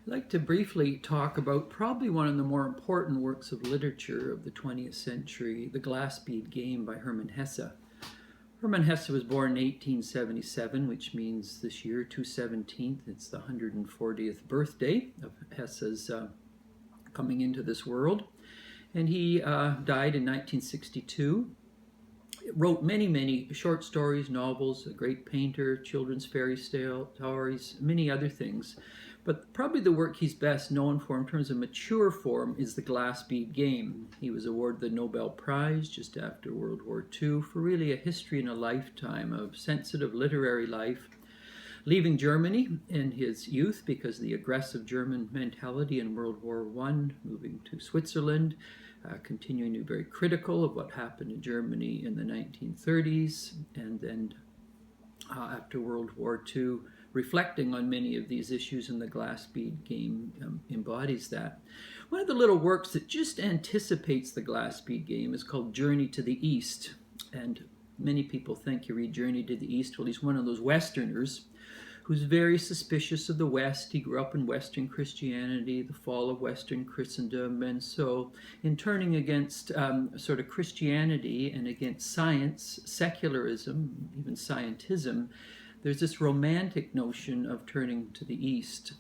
I'd like to briefly talk about probably one of the more important works of literature of the 20th century, The Glass Bead Game by Hermann Hesse. Hermann Hesse was born in 1877, which means this year, 2/17, it's the 140th birthday of Hesse's coming into this world. And he died in 1962. Wrote many short stories, novels, a great painter, children's fairy stories, many other things. But probably the work he's best known for in terms of mature form is The Glass Bead Game. He was awarded the Nobel Prize just after World War II for really a history and a lifetime of sensitive literary life. Leaving Germany in his youth because of the aggressive German mentality in World War I, moving to Switzerland, continuing to be very critical of what happened in Germany in the 1930s, and then after World War II, reflecting on many of these issues, and The Glass Bead Game embodies that. One of the little works that just anticipates The Glass Bead Game is called Journey to the East, and many people think you read Journey to the East, well, he's one of those Westerners who's very suspicious of the West. He grew up in Western Christianity, the fall of Western Christendom, and so in turning against sort of Christianity and against science, secularism, even scientism, there's this romantic notion of turning to the East,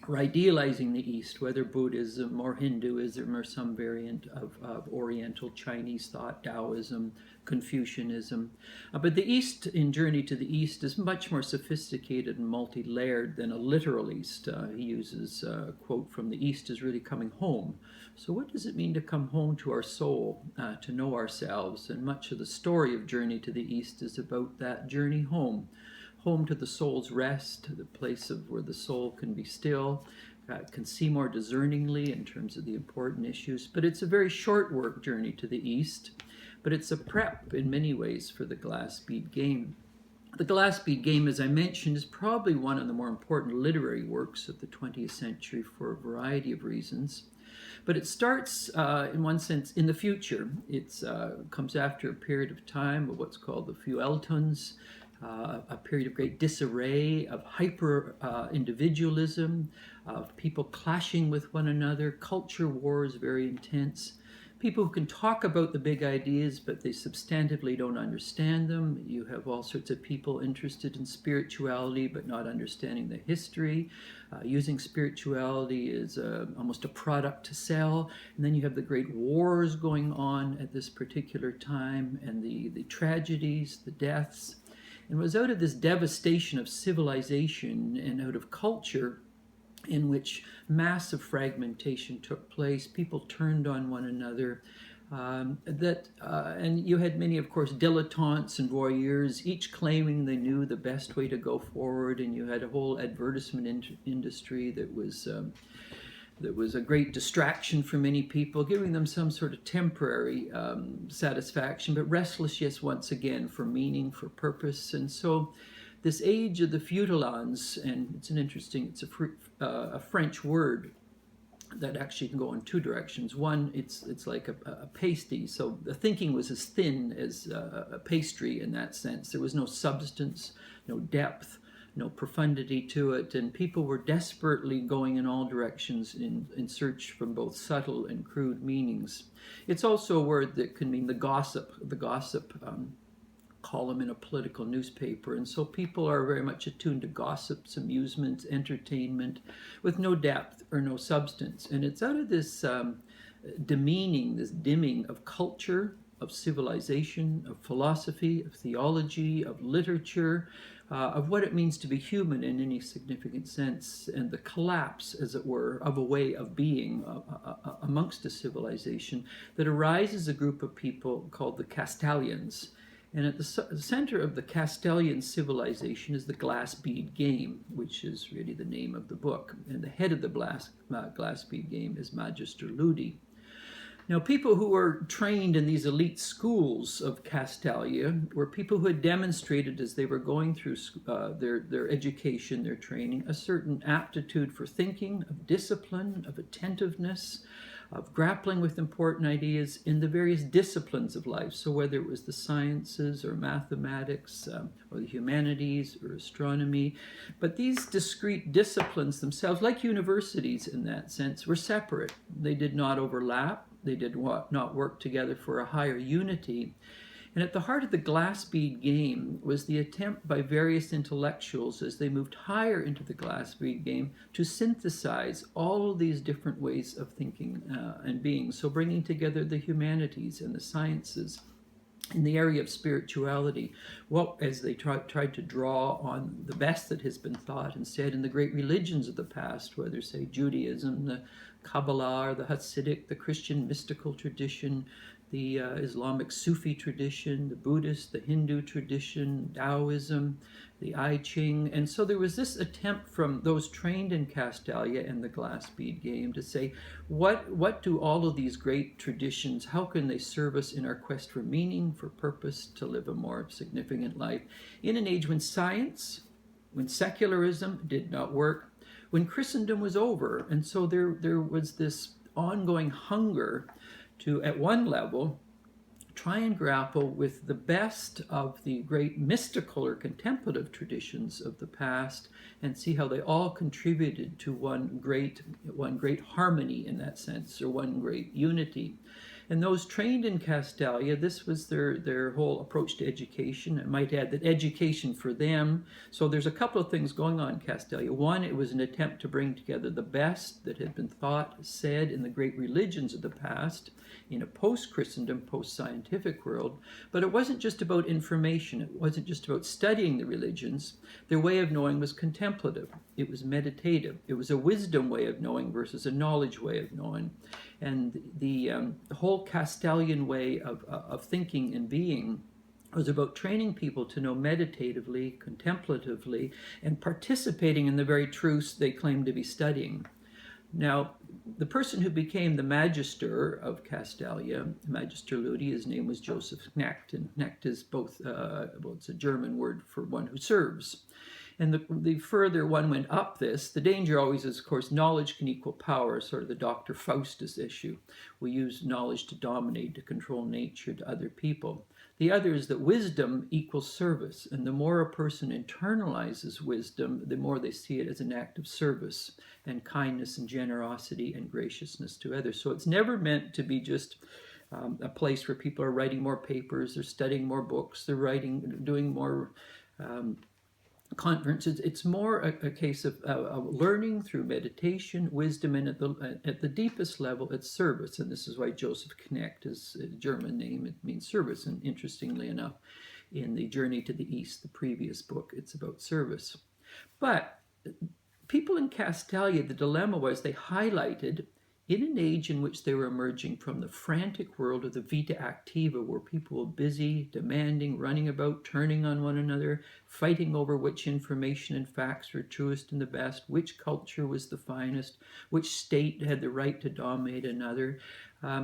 or idealizing the East, whether Buddhism or Hinduism or some variant of Oriental Chinese thought, Taoism, Confucianism. But the East in Journey to the East is much more sophisticated and multi-layered than a literal East. He uses a quote from the East is really coming home. So what does it mean to come home to our soul, to know ourselves? And much of the story of Journey to the East is about that journey home. Home to the soul's rest, the place of where the soul can be still, can see more discerningly in terms of the important issues. But it's a very short work, Journey to the East, but it's a prep in many ways for the Glass Bead Game. The Glass Bead Game, as I mentioned, is probably one of the more important literary works of the 20th century for a variety of reasons. But it starts, in one sense, in the future. It comes after a period of time of what's called the Feuilletons, a period of great disarray, of hyper-individualism, of people clashing with one another, culture wars, very intense. People who can talk about the big ideas, but they substantively don't understand them. You have all sorts of people interested in spirituality, but not understanding the history, using spirituality as almost a product to sell. And then you have the great wars going on at this particular time, and the tragedies, the deaths. And it was out of this devastation of civilization and out of culture in which massive fragmentation took place. People turned on one another. And you had many, of course, dilettantes and voyeurs, each claiming they knew the best way to go forward. And you had a whole advertisement industry that was a great distraction for many people, giving them some sort of temporary satisfaction, but restless, yes, once again, for meaning, for purpose. And so this age of the Feudal Age, and it's a French word that actually can go in two directions. One, it's like a pasty, so the thinking was as thin as a pastry in that sense. There was no substance, no depth, no profundity to it, and people were desperately going in all directions in search from both subtle and crude meanings. It's also a word that can mean the gossip column in a political newspaper, and so people are very much attuned to gossips, amusement, entertainment, with no depth or no substance. And it's out of this demeaning, this dimming of culture, of civilization, of philosophy, of theology, of literature, of what it means to be human in any significant sense, and the collapse, as it were, of a way of being amongst a civilization, that arises a group of people called the Castalians. And at the center of the Castalian civilization is the Glass Bead Game, which is really the name of the book. And the head of the Glass Bead Game is Magister Ludi. Now, people who were trained in these elite schools of Castalia were people who had demonstrated as they were going through their education, their training, a certain aptitude for thinking, of discipline, of attentiveness, of grappling with important ideas in the various disciplines of life. So whether it was the sciences or mathematics or the humanities or astronomy, but these discrete disciplines themselves, like universities in that sense, were separate. They did not overlap. They did not work together for a higher unity. And at the heart of the Glass Bead Game was the attempt by various intellectuals, as they moved higher into the Glass Bead Game, to synthesize all of these different ways of thinking and being. So bringing together the humanities and the sciences in the area of spirituality, as they tried to draw on the best that has been thought and said in the great religions of the past, whether, say, Judaism, the Kabbalah, or the Hasidic, the Christian mystical tradition, the Islamic Sufi tradition, the Buddhist, the Hindu tradition, Taoism, the I Ching. And so there was this attempt from those trained in Castalia and the Glass Bead Game to say, what do all of these great traditions, how can they serve us in our quest for meaning, for purpose, to live a more significant life in an age when science, when secularism did not work, when Christendom was over. And so there was this ongoing hunger to, at one level, try and grapple with the best of the great mystical or contemplative traditions of the past and see how they all contributed to one great harmony in that sense, or one great unity. And those trained in Castalia, this was their whole approach to education. I might add that education for them, so there's a couple of things going on in Castalia. One, it was an attempt to bring together the best that had been thought, said in the great religions of the past, in a post-Christendom, post-scientific world. But it wasn't just about information. It wasn't just about studying the religions. Their way of knowing was contemplative. It was meditative. It was a wisdom way of knowing versus a knowledge way of knowing. And the whole Castalian way of thinking and being was about training people to know meditatively, contemplatively, and participating in the very truths they claimed to be studying. Now, the person who became the magister of Castalia, Magister Ludi, his name was Joseph Knecht, and Knecht is both, it's a German word for one who serves. And the further one went up this, the danger always is, of course, knowledge can equal power, sort of the Dr. Faustus issue. We use knowledge to dominate, to control nature, to other people. The other is that wisdom equals service, and the more a person internalizes wisdom, the more they see it as an act of service and kindness and generosity and graciousness to others. So it's never meant to be just a place where people are writing more papers, they're studying more books, they're doing more conferences. It's more a case of learning through meditation, wisdom, and at the deepest level, it's service. And this is why Joseph Knecht is a German name. It means service. And interestingly enough, in the Journey to the East, the previous book, it's about service. But people in Castalia, the dilemma was they highlighted, in an age in which they were emerging from the frantic world of the vita activa, where people were busy, demanding, running about, turning on one another, fighting over which information and facts were truest and the best, which culture was the finest, which state had the right to dominate another.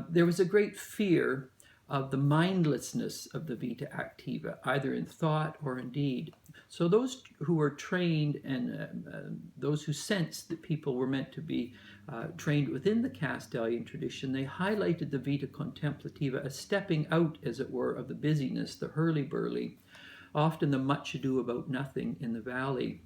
There was a great fear of the mindlessness of the vita activa, either in thought or in deed. So those who were trained and those who sensed that people were meant to be trained within the Castalian tradition, they highlighted the vita contemplativa as stepping out, as it were, of the busyness, the hurly-burly, often the much ado about nothing in the valley.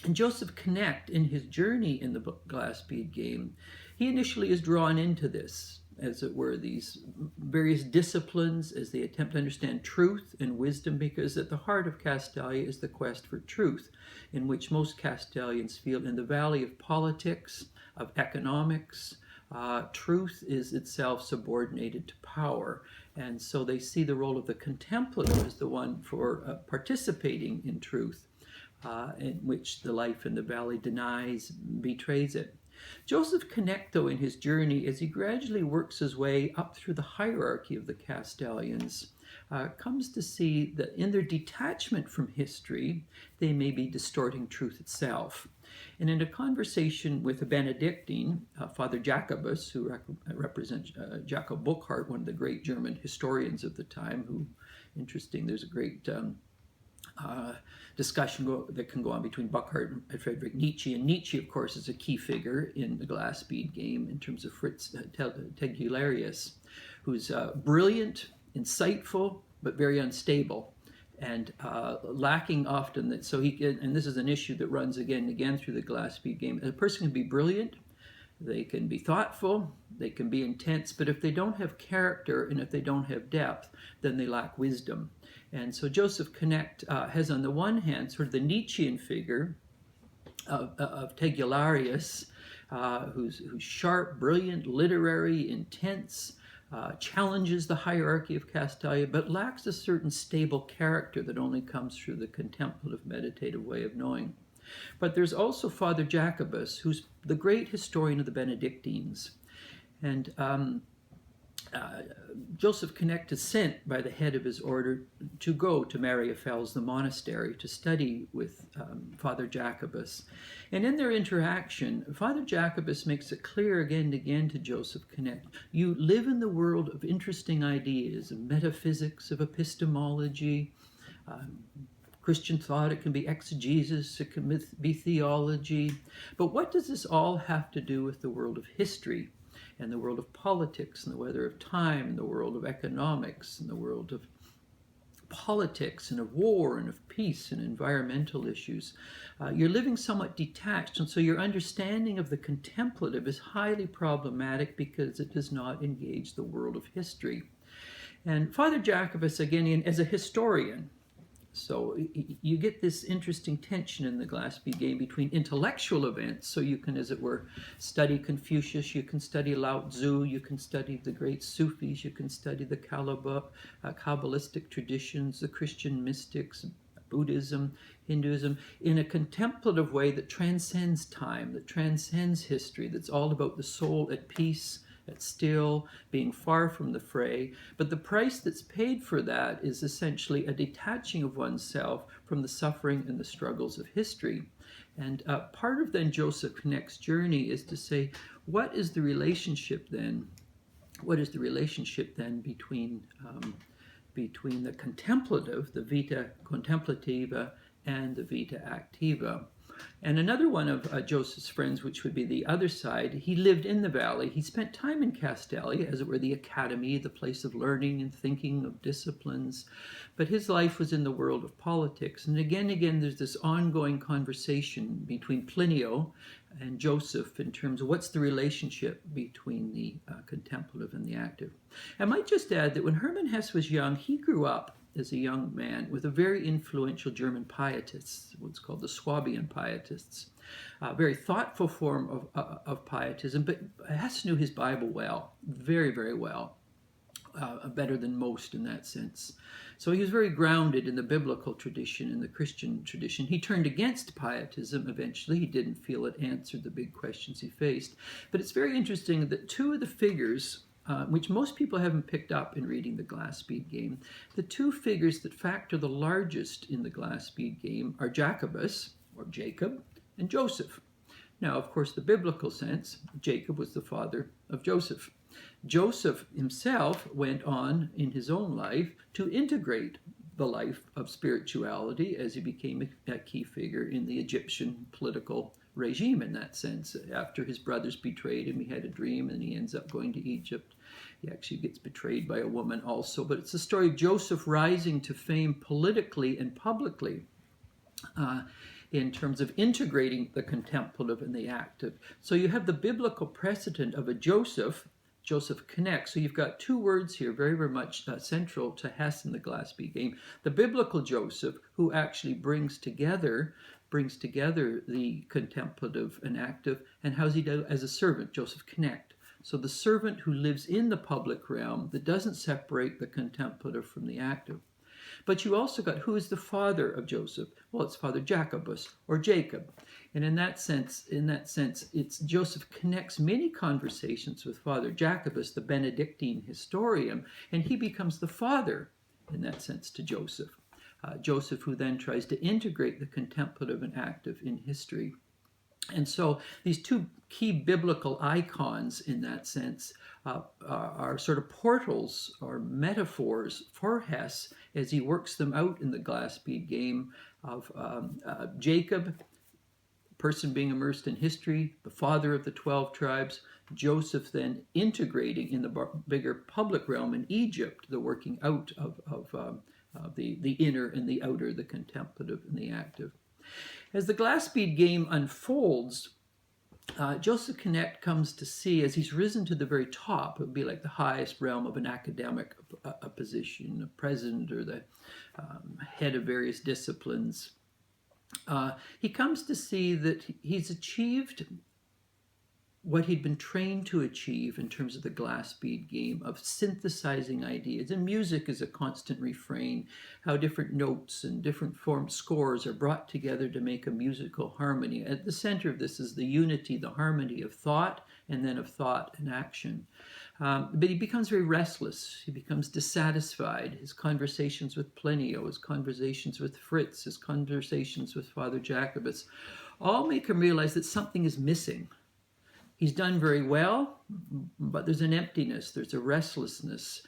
And Joseph Knecht, in his journey in the Glass Bead Game, he initially is drawn into this, as it were, these various disciplines as they attempt to understand truth and wisdom, because at the heart of Castalia is the quest for truth, in which most Castalians feel in the valley of politics, of economics, truth is itself subordinated to power. And so they see the role of the contemplative as the one for participating in truth, in which the life in the valley denies, betrays it. Joseph Knecht, though, in his journey, as he gradually works his way up through the hierarchy of the Castalians, comes to see that in their detachment from history, they may be distorting truth itself. And in a conversation with a Benedictine, Father Jacobus, who represents Jacob Burckhardt, one of the great German historians of the time, who, interesting, there's a great discussion that can go on between Burckhardt and Friedrich Nietzsche. And Nietzsche, of course, is a key figure in the Glass Bead Game in terms of Fritz Tegularius, who's brilliant, insightful, but very unstable, and lacking often that. So and this is an issue that runs again and again through the Glass Bead Game. A person can be brilliant, they can be thoughtful, they can be intense, but if they don't have character and if they don't have depth, then they lack wisdom. And so Joseph Knecht has, on the one hand, sort of the Nietzschean figure of Tegularius, who's sharp, brilliant, literary, intense, challenges the hierarchy of Castalia, but lacks a certain stable character that only comes through the contemplative, meditative way of knowing. But there's also Father Jacobus, who's the great historian of the Benedictines. And Joseph Knecht is sent by the head of his order to go to Mariafels, the monastery, to study with Father Jacobus. And in their interaction, Father Jacobus makes it clear again and again to Joseph Knecht, you live in the world of interesting ideas, of metaphysics, of epistemology, Christian thought, it can be exegesis, it can be theology. But what does this all have to do with the world of history and the world of politics and the weather of time and the world of economics and the world of politics and of war and of peace and environmental issues? You're living somewhat detached, and so your understanding of the contemplative is highly problematic because it does not engage the world of history. And Father Jacobus, again, as a historian, so you get this interesting tension in the Glass Bead Game between intellectual events, so you can, as it were, study Confucius, you can study Lao Tzu, you can study the great Sufis, you can study the Kabbalistic traditions, the Christian mystics, Buddhism, Hinduism, in a contemplative way that transcends time, that transcends history, that's all about the soul at peace, at still, being far from the fray. But the price that's paid for that is essentially a detaching of oneself from the suffering and the struggles of history. And part of then Joseph Knecht's journey is to say, what is the relationship then? What is the relationship then between the contemplative, the vita contemplativa, and the vita activa? And another one of Joseph's friends, which would be the other side, he lived in the valley. He spent time in Castalia, as it were, the academy, the place of learning and thinking, of disciplines. But his life was in the world of politics. And again, there's this ongoing conversation between Plinio and Joseph in terms of what's the relationship between the contemplative and the active. I might just add that when Hermann Hesse was young, he grew up as a young man with a very influential German pietists, what's called the Swabian pietists. A very thoughtful form of pietism, but Hesse knew his Bible well, very, very well, better than most in that sense. So he was very grounded in the biblical tradition, in the Christian tradition. He turned against pietism eventually. He didn't feel it answered the big questions he faced. But it's very interesting that two of the figures which most people haven't picked up in reading the Glass Bead Game. The two figures that factor the largest in the Glass Bead Game are Jacobus, or Jacob, and Joseph. Now, of course, the biblical sense, Jacob was the father of Joseph. Joseph himself went on in his own life to integrate the life of spirituality as he became a key figure in the Egyptian political regime in that sense. After his brothers betrayed him, he had a dream and he ends up going to Egypt. He actually gets betrayed by a woman also. But it's the story of Joseph rising to fame politically and publicly in terms of integrating the contemplative and the active. So you have the biblical precedent of a Joseph Knecht. So you've got two words here very, very much central to Hesse in the Glass Bead Game. The biblical Joseph, who actually brings together the contemplative and active, and how's he do as a servant, Joseph Knecht. So the servant who lives in the public realm that doesn't separate the contemplative from the active. But you also got, who is the father of Joseph? Well, it's Father Jacobus, or Jacob. And in that sense, it's Joseph Knecht's many conversations with Father Jacobus, the Benedictine historian, and he becomes the father, in that sense, to Joseph. Joseph, who then tries to integrate the contemplative and active in history. And so these two key biblical icons in that sense are sort of portals or metaphors for Hesse as he works them out in the Glass Bead Game of Jacob, person being immersed in history, the father of the 12 tribes, Joseph then integrating in the bigger public realm in Egypt, the working out of the inner and the outer, the contemplative and the active. As the Glass Bead Game unfolds, Joseph Knecht comes to see, as he's risen to the very top, it would be like the highest realm of an academic position, a president or the head of various disciplines. He comes to see that he's achieved what he'd been trained to achieve in terms of the Glass Bead Game of synthesizing ideas. And music is a constant refrain, how different notes and different formed scores are brought together to make a musical harmony. At the center of this is the unity, the harmony of thought, and then of thought and action. But he becomes very restless. He becomes dissatisfied. His conversations with Plinio, his conversations with Fritz, his conversations with Father Jacobus, all make him realize that something is missing. He's done very well, but there's an emptiness, there's a restlessness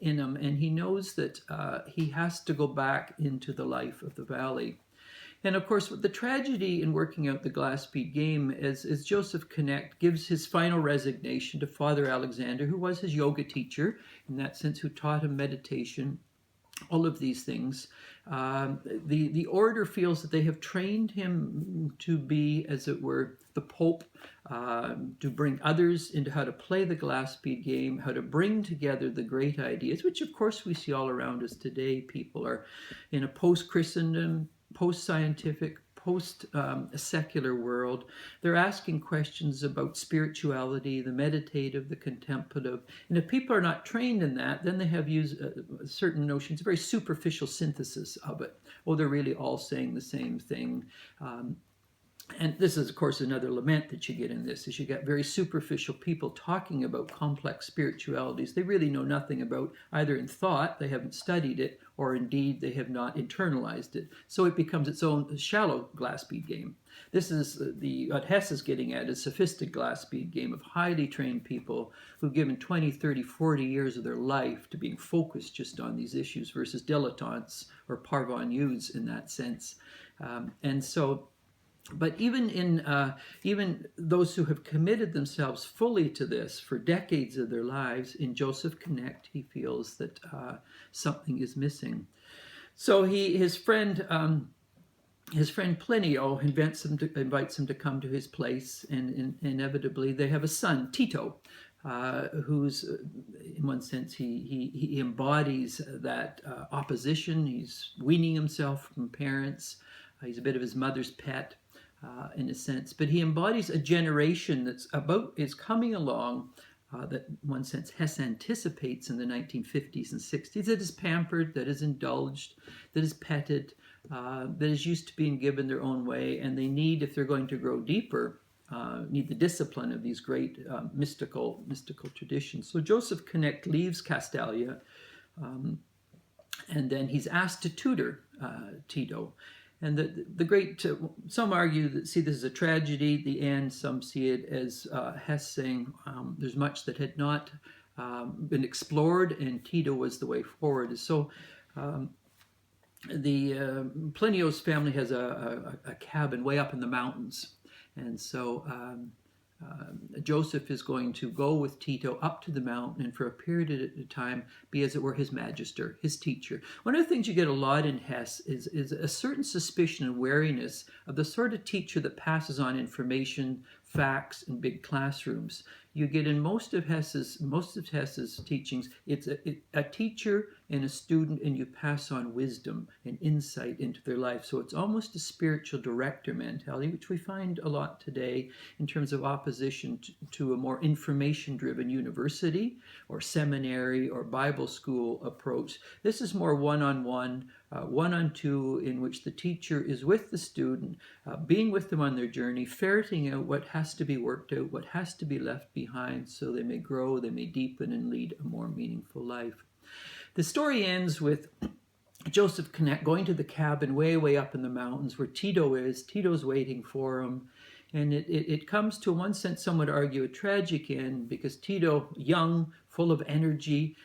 in him, and he knows that he has to go back into the life of the valley. And of course, the tragedy in working out the Glass Bead Game is Joseph Knecht gives his final resignation to Father Alexander, who was his yoga teacher, in that sense, who taught him meditation, all of these things. The order feels that they have trained him to be, as it were, the Pope, to bring others into how to play the Glass Bead Game, how to bring together the great ideas, which of course we see all around us today. People are in a post-Christendom, post-scientific, post-secular world. They're asking questions about spirituality, the meditative, the contemplative. And if people are not trained in that, then they have used certain notions, a very superficial synthesis of it. Oh, they're really all saying the same thing. And this is, of course, another lament that you get in this, is you get very superficial people talking about complex spiritualities they really know nothing about, either in thought, they haven't studied it, or indeed they have not internalized it. So it becomes its own shallow Glass Bead Game. This is what Hesse is getting at, is sophisticated Glass Bead Game of highly trained people who've given 20, 30, 40 years of their life to being focused just on these issues versus dilettantes or parvenus in that sense. But even those who have committed themselves fully to this for decades of their lives, in Joseph Knecht, he feels that something is missing. So his friend Plinio invites him to come to his place, and inevitably they have a son, Tito, who's, in one sense, he embodies that opposition. He's weaning himself from parents. He's a bit of his mother's pet. In a sense, but he embodies a generation is coming along that, in one sense, Hesse anticipates in the 1950s and 60s, that is pampered, that is indulged, that is petted, that is used to being given their own way, and they need, if they're going to grow deeper, need the discipline of these great mystical traditions. So Joseph Knecht leaves Castalia, and then he's asked to tutor Tito. And the great, some argue that see this as a tragedy at the end, some see it as Hesse saying there's much that had not been explored, and Tito was the way forward. So Plinio's family has a cabin way up in the mountains, and so Joseph is going to go with Tito up to the mountain and for a period of time be, as it were, his magister, his teacher. One of the things you get a lot in Hesse is a certain suspicion and wariness of the sort of teacher that passes on information, facts, in big classrooms. You get in most of Hesse's teachings, it's a teacher and a student, and you pass on wisdom and insight into their life. So it's almost a spiritual director mentality, which we find a lot today in terms of opposition to a more information-driven university or seminary or Bible school approach. This is more one-on-one, one-on-two, in which the teacher is with the student, being with them on their journey, ferreting out what has to be worked out, what has to be left behind, so they may grow, they may deepen, and lead a more meaningful life. The story ends with Joseph Knecht going to the cabin way up in the mountains where Tito is. Tito's waiting for him. And it comes to, in one sense, some would argue, a tragic end, because Tito, young, full of energy,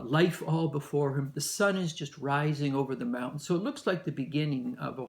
life all before him, the sun is just rising over the mountain. So it looks like the beginning of a